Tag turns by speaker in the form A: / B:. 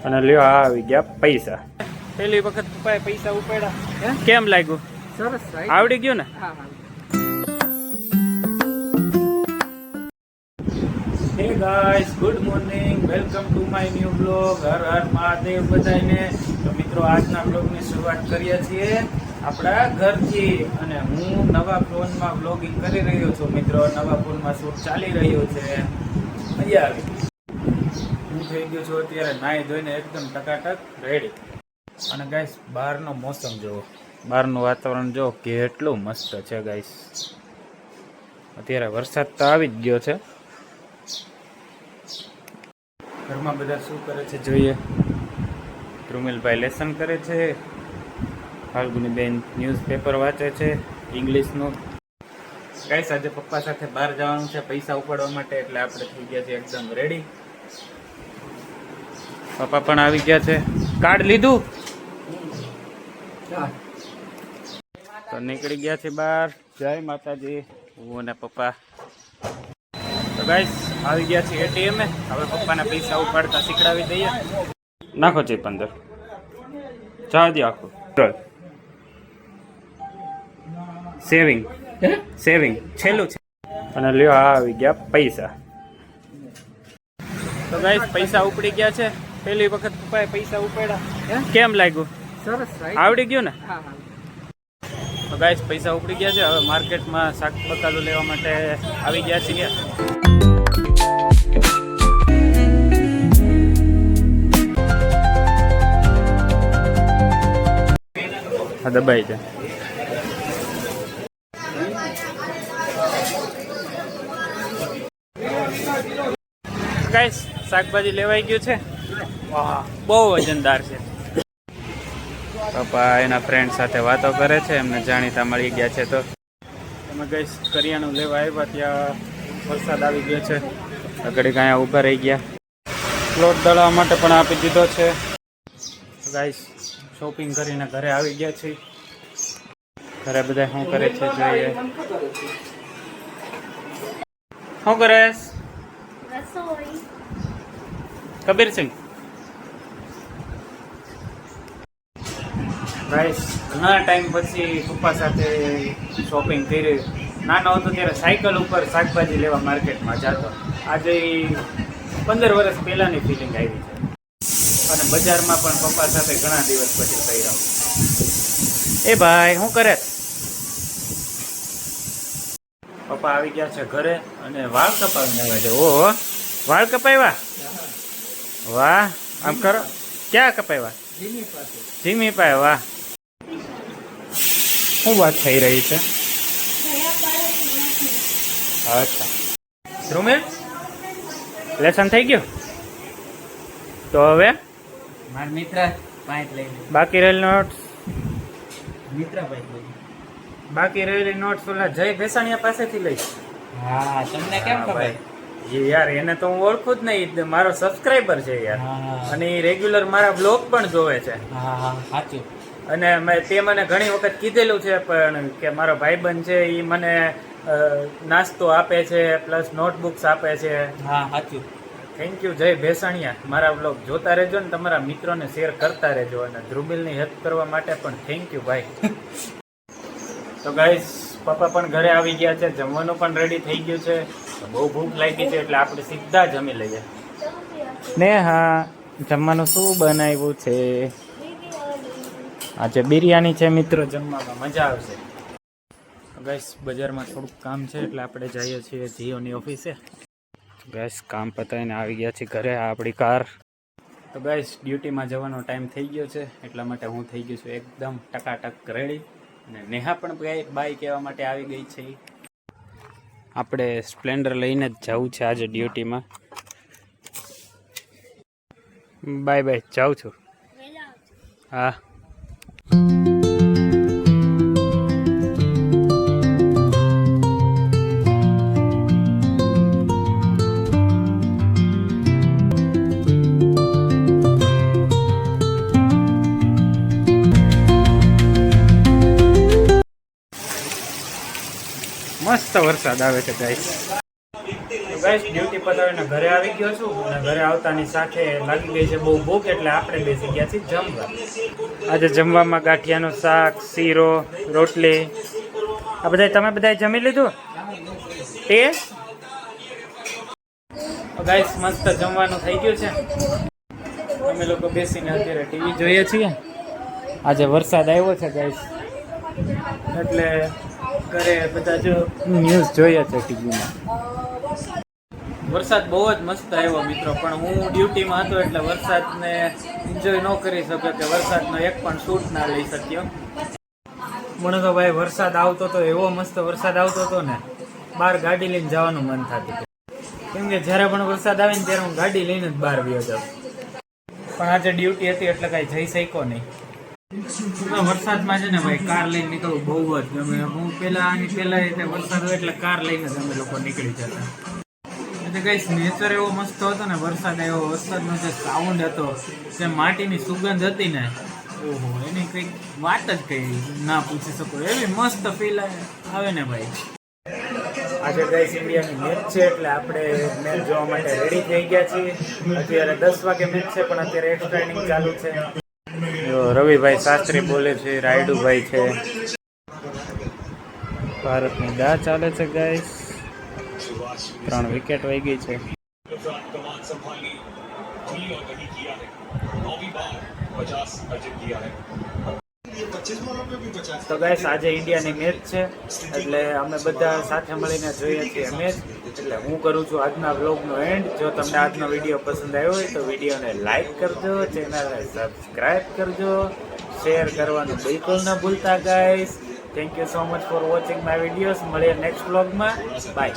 A: અને લ્યો આવી ગયા પૈસા. પહેલી વખત પપ્પાએ પૈસા ઉપાડ્યા. કેમ લાગ્યું?
B: સરસ.
A: આવડી ગયું ને? Hey guys, good morning, welcome to my new blog. હર હર મહાદેવ બધાને. તો મિત્રો, આજના બ્લોગની શરૂઆત કરીએ છીએ આપણા ઘરથી. અને હું નવા ફોનમાં બ્લોગિંગ કરી રહ્યો છું મિત્રો. નવા ફોનમાં શૂટ ચાલી રહ્યો છે. મજા આવી. હું થઈ ગયો છું અત્યારે નાહી ધોઈને એકદમ ટકાટક રેડી. અને ગાઈસ, બહારનો મોસમ જુઓ, બહારનું વાતાવરણ જો કેટલું મસ્ત છે ગાઈસ. અત્યારે વરસાદ તો આવી જ ગયો છે. ઘરમાં બધા શું કરે છે જોઈએ. ધ્રુમિલભાઈ લેસન કરે છે, ફાલ્ગુનીબેન ન્યૂઝપેપર વાંચે છે ઇંગ્લિશનું. ગાઈસ, આજે પપ્પા સાથે બહાર જવાનું છે પૈસા ઉપાડવા માટે, એટલે આપણે થઈ ગયા છે એકદમ રેડી. પપ્પા પણ આવી ગયા છે. કાર્ડ લીધું તો નીકળી ગયા છે બહાર. જય માતાજી. હું અને પપ્પા તો ગાઈસ આવી ગયા છે એટીએમ. હવે પપ્પાના પૈસા ઉપાડતા શીખડાવી દઈએ. નાખો છે 15 જવા દો આખું. સેવિંગ છેલ્લું છે. અને લ્યો આવી ગયા પૈસા. તો ગાઈસ, પૈસા ઉપડી ગયા છે. પહેલી વખત પપ્પાએ પૈસા ઉપાડ્યા. કેમ લાગ્યું?
B: સરસ.
A: આવડી ગયું ને? તો ગાઈસ, પૈસા ઉપડી ગયા છે. હવે માર્કેટમાં શાક બકાલું લેવા માટે આવી ગયા છીએ. હા, દબાઈ છે. ગાઈસ, શાકભાજી લેવાઈ ગયું છે. વાહ, બહુ વજનદાર છે. પપ્પા એના ફ્રેન્ડ સાથે વાતો કરે છે. એમને જાણીતા મળી ગયા છે. તો તમે ગાઈસ કરિયાણું લેવા આવ્યા ત્યાં વરસાદ આવી ગયો છે. ઘડીક અહીંયા ઊભા રહી ગયા. લોટ દળવા માટે પણ આપી દીધો છે. ગાઈસ, શોપિંગ કરીને ઘરે આવી ગયા છે. ઘરે બધા શું કરે છે જોઈએ. શું કરે કબીરસિંહ? ગાઈસ, ઘણા ટાઈમ પછી પપ્પા સાથે શોપિંગ કરી. નાનો હતો ત્યારે સાયકલ ઉપર શાકભાજી લેવા માર્કેટમાં જતો. આજે 15 વર્ષ પહેલાની ફિલિંગ આવી છે. અને બજારમાં પણ પપ્પા સાથે ઘણા દિવસ પછી થઈ રહ્યો. એ ભાઈ શું કરે? પપ્પા આવી ગયા છે ઘરે અને વાળ કપાવીને આવ્યા છે. ઓહો, વાળ કપાવ્યા? વાહ, આમ કરો. ક્યાં કપાવ્યા? જીમી પાસે. વાહ, શું વાત થઈ રહી છે? અચ્છા, ધ્રુમિલ લેસન થઈ ગયું? તો હવે
B: મારા મિત્ર પાંચ લઈ
A: બાકી રહેલી નોટ્સ
B: મિત્રભાઈ.
A: બાકી રહેલી નોટ્સ ઓલા જય ભેસાણીયા પાસેથી લઈશ.
B: હા, તમને કેમ ખબર?
A: યાર, એને તો હું ઓળખું જ નહીં. મારો સબસ્ક્રાઈબર છે યાર. અને એ રેગ્યુલર મારા બ્લોગ પણ જોવે છે.
B: હા, સાચું.
A: અને તે મને ઘણી વખત કીધેલું છે પણ કે મારો ભાઈબંધ છે એ મને નાસ્તો આપે છે પ્લસ નોટબુક્સ આપે છે.
B: હા, સાચું.
A: થેન્ક યુ જય ભેસાણીયા. મારા બ્લોગ જોતા રહેજો ને તમારા મિત્રોને શેર કરતા રહેજો. અને ધ્રુમિલની હેલ્પ કરવા માટે પણ થેન્ક યુ ભાઈ. તો ગાઈસ, પપ્પા પણ ઘરે આવી ગયા છે. જમવાનું પણ રેડી થઈ ગયું છે. બહુ ભૂખ લાગી છે એટલે આપણે સીધા જમી લઈએ. ને હા, જમવાનું શું બનાવ્યું છે? આજે બિરયાની છે મિત્રો. જમવામાં મજા આવશે. ગાઈસ, બજારમાં થોડુંક કામ છે એટલે આપણે જઈએ છીએ જીઓની ઓફિસે. ગાઈસ, કામ પતાવીને આવી ગયા છે ઘરે. આ આપણી કાર. તો ગાઈસ, ડ્યુટીમાં જવાનો ટાઈમ થઈ ગયો છે એટલા માટે હું થઈ ગયો છું એકદમ ટકાટક રેડી. અને નેહા પણ બાય કહેવા માટે આવી ગઈ છે. આપણે સ્પ્લેન્ડર લઈને જ જવું છે આજે ડ્યુટીમાં. બાય બાય, જાઉં છું. હા. મસ્ત વરસાદ આવે છે ગાઈસ. ગાઈસ ડ્યુટી પતાવીને ઘરે આવી ગયો છું અને ઘરે આવતાની સાથે લાગી ગઈ છે બહુ ભૂખ, એટલે આપણે બેસી ગયા છીએ જમવા. આજે જમવામાં ગાંઠિયાનું શાક, શીરો, રોટલી. આ બધા તમે બધા જમી લીધું? ગાઈસ મસ્ત જમવાનું થઈ ગયું છે. અમે લોકો બેસીને અત્યારે ટીવી જોઈએ છીએ. આજે વરસાદ આવ્યો છે ગાઈસ, એટલે ઘરે બધા જો ન્યૂઝ જોઈએ છે ટીવીમાં. વરસાદ બહુ જ મસ્ત આવ્યો મિત્રો, પણ હું ડ્યુટીમાં હતો એટલે વરસાદને એન્જોય ન કરી શક્યો કે વરસાદનો એક પણ શૂટ ના લઈ શક્યો. મને તો ભાઈ વરસાદ આવતો હતો, એવો મસ્ત વરસાદ આવતો હતો ને, બહાર ગાડી લઈને જવાનું મન થતું હતું. કેમ કે જ્યારે પણ વરસાદ આવે ને ત્યારે હું ગાડી લઈને જ બહાર ગયો જાઉં. પણ આજે ડ્યુટી હતી એટલે કાંઈ જઈ શક્યો નહીં. વરસાદમાં છે ને ભાઈ કાર લઈને નીકળવું બહુ જ ગમે. હું આની પહેલા વરસાદ હોય એટલે કાર લઈને જ અમે લોકો નીકળી જતા. એટલે કઈ નેચર એવો મસ્ત હતો ને, વરસાદ આવ્યો, વરસાદનો જે સાઉન્ડ હતો, જે માટીની સુગંધ હતી ને, ઓહો, એની કંઈક વાત જ કઈ ના પૂછી શકો, એવી મસ્ત ફીલ આવે ને ભાઈ. આજે ગાઈસ ઇન્ડિયાની મેચ છે એટલે આપણે મેચ જોવા માટે રેડી થઈ ગયા છીએ. અત્યારે 10 વાગે મેચ છે, પણ અત્યારે એક્સ્ટ્રા ઇનિંગ ચાલુ છે. રવિભાઈ શાસ્ત્રી બોલે છે, રાયડુભાઈ છે. ભારતની દા ચાલે છે ગાઈસ, 3 વિકેટ વહી ગઈ છે. તો ગાઈસ આજે ઇન્ડિયાની મેચ છે એટલે અમે બધા સાથે મળીને જોઈએ છીએ મેચ. એટલે હું કરું છું આજના વ્લોગનો એન્ડ. જો તમને આજનો વિડીયો પસંદ આવ્યો હોય તો વિડીયોને લાઈક કરજો, ચેનલને સબસ્ક્રાઈબ કરજો, શેર કરવાનું બિલકુલ ન ભૂલતા guys. Thank you so much for watching my videos. મળીએ નેક્સ્ટ વ્લોગમાં. બાય.